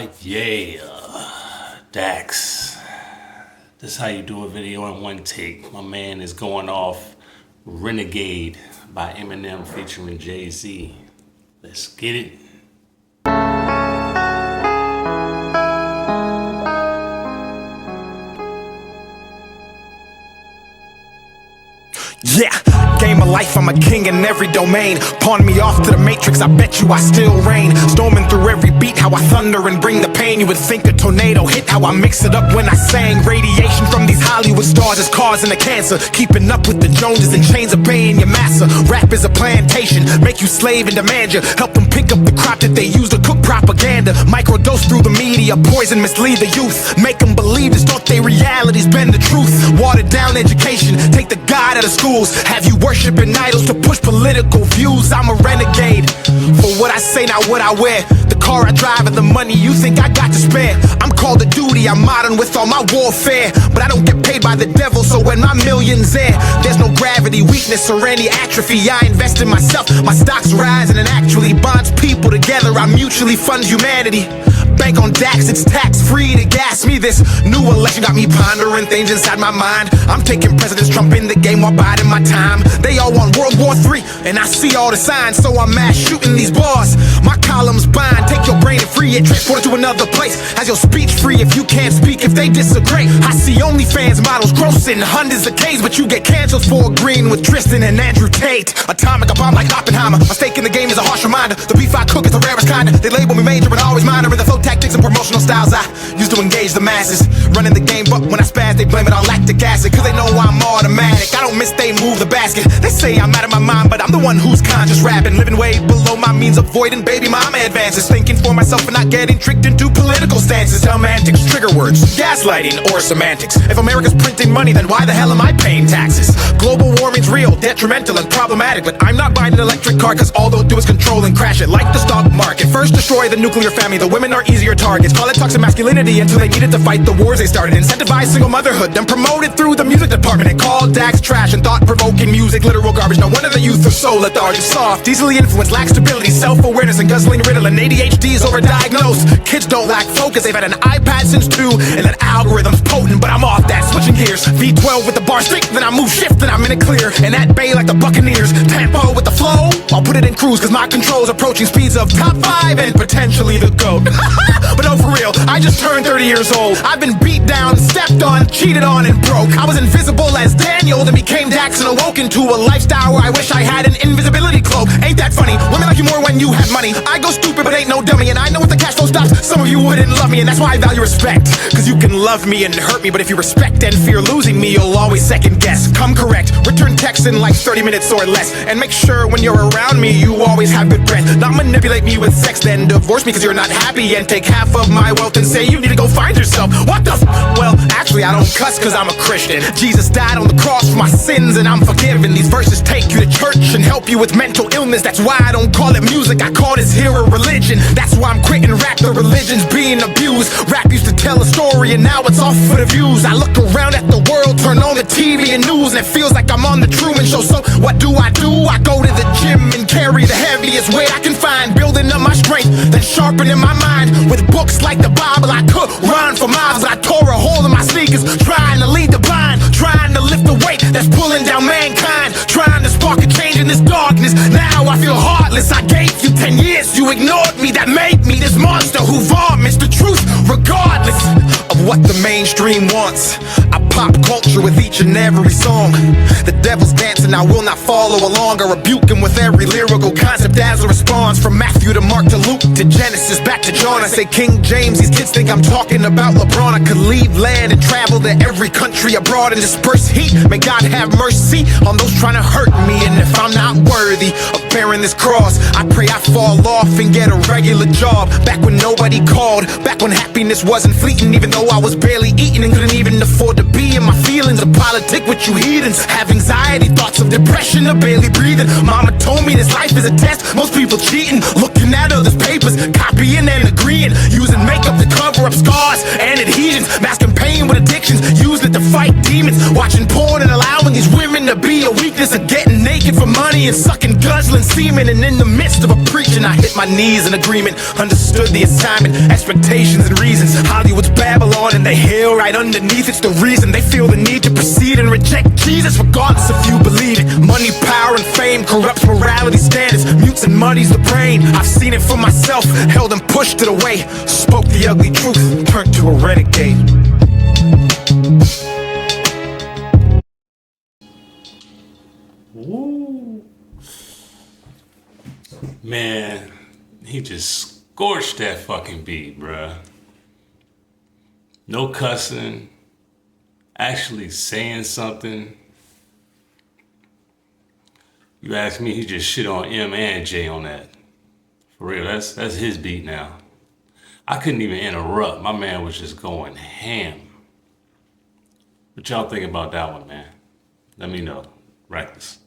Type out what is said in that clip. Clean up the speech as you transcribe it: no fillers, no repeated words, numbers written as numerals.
Yeah, Dax. This is how you do a video in one take. My man is going off Renegade by Eminem featuring Jay-Z. Let's get it. Yeah, game of life, I'm a king in every domain. Pawn me off to the matrix, I bet you I still reign. Storming through every beat, how I thunder and bring the pain. You would think a tornado hit, how I mix it up when I sang. Radiation from these Hollywood stars is causing the cancer. Keeping up with the Joneses and chains obeying your master. Rap is a plantation, make you slave and demand you. Help them pick up the crop that they use to cook propaganda. Microdose through the media, poison mislead the youth. Make them believe this, thought they reality's been the truth. Watered down education, take the God out of schools. Have you worshiping idols to push political views? I'm a renegade, for what I say, not what I wear. The car I drive and the money you think I got to spare. I'm called to duty, I'm modern with all my warfare. But I don't get paid by the devil, so when my million's there, there's no gravity, weakness, or any atrophy. I invest in myself, my stocks rise, and it actually bonds people together. I mutually fund humanity. Bank on Dax, it's tax-free to gas me. This new election got me pondering things inside my mind. I'm taking President Trump in the game while biding my time. They all want World War III, and I see all the signs, so I'm mass shooting these bars. My columns bind, take your brain and free it, transport it to another place. Has your speech free if you can't speak, if they disagree. I see OnlyFans models grossing hundreds of Ks, but you get canceled for agreeing with Tristan and Andrew Tate. Atomic, a bomb like Oppenheimer. My stake in the game is a harsh reminder. The beef I cook is the rarest kind. They label me major, but always minor in the flow tactics and promotional styles I used to engage the masses. Running the game, but when I spaz, they blame it on lactic acid. Cause they know I'm automatic, I don't miss, they move the basket. They say I'm out of my mind, but I'm the one who's conscious rapping. Living way below my means, avoiding baby mama advances. Thinking for myself and not getting tricked into political stances. Dumb antics, trigger words, gaslighting, or semantics. If America's printing money, then why the hell am I paying taxes? Global warming's real, detrimental and problematic, but I'm not buying an electric car, cause all they'll do is control and crash it. Like the stock market, first destroy the nuclear family. The women are easier targets. Call it toxic masculinity until they needed to fight the wars they started. Incentivize single motherhood, then promote it through the music department. And call Dax trash and thought-provoking music literal garbage. No wonder the youth are so lethargic, soft, easily influenced, lack stability, self-awareness, and guzzling Ritalin. ADHD is overdiagnosed. Kids don't lack focus, they've had an iPad since 2, and that algorithm's potent, but I'm off that. Switching gears, V12 with the bar stick, then I move shift, then I'm in it clear. And that bay like the Buccaneers, tempo with the flow, I'll put it in cruise, cause my control's approaching speeds of top 5 and potentially the GOAT. But no, for real, I just turned 30 years old. I've been beat down, stepped on, cheated on, and broke. I was invisible as Daniel, then became Dax and awoke into a lifestyle where I wish I had an invisibility cloak. Ain't that funny? Women like you more when you have money. I go stupid but ain't no dummy, and I know if the cash flow stops, some of you wouldn't love me, and that's why I value respect. Cause you can love me and hurt me, but if you respect and fear losing me, you'll always second guess. Come correct, return text in like 30 minutes or less, and make sure when you're around me, you always have good breath. Not manipulate me with sex, then divorce me cause you're not happy, and take half of my wealth and say you need to go find yourself. What the well, actually I don't cuss cause I'm a Christian. Jesus died on the cross for my sins and I'm forgiven. These verses take you to church and help you with mental illness. That's why I don't call it music, I call this here a religion. That's why I'm quitting rap, the religion's being abused. Rap used to tell a story and now it's off for the views. I look around at the world, turn on the TV and news, and it feels like I'm on the Truman Show. So what do? I go to the gym and carry the heaviest weight I can find, building up my strength, then sharpening my mind with books like the Bible. I could run for miles, but I tore a hole in my sneakers, trying to lead the blind, trying to lift the weight that's pulling down mankind, trying to spark a change in this darkness. Now I feel heartless. I gave you 10 years, you ignored me. That made me this monster who vomits the truth regardless of what the mainstream wants. I pop culture with each and every song. The devil's dancing, I will not follow along. I rebuke him with every lyrical concept as a response. From Matthew to Mark to Luke to Genesis back to John. I say King James, these kids think I'm talking about LeBron. I could leave land and travel to every country abroad and disperse heat. May God have mercy on those trying to hurt me, and if I'm not worthy of bearing this cross, I pray I fall off and get a regular job. Back when nobody called, back when happiness wasn't fleeting, even though I was barely eating and couldn't even afford to be in my feelings. A politic with you heathens, have anxiety, thoughts of depression, or barely breathing. Mama told me this life is a test, most people cheating, looking at others' papers, copying and agreeing, using makeup to cover up scars and adhesions, masking pain with addictions, using it to fight demons, watching porn and allowing these women to be a weakness, of getting naked for money and sucking guzzling and seeming, and in the midst of a preaching, I hit my knees in agreement. Understood the assignment, expectations and reasons. Hollywood's Babylon and the hell right underneath. It's the reason they feel the need to proceed and reject Jesus, regardless if you believe it. Money, power, and fame corrupts morality standards, mutes and muddies the brain. I've seen it for myself, held and pushed it away. Spoke the ugly truth, turned to a renegade. Woo. Man, he just scorched that fucking beat, bruh. No cussing, actually saying something. You ask me, he just shit on M and J on that. For real, that's his beat now. I couldn't even interrupt. My man was just going ham. What y'all think about that one, man? Let me know. Reckless.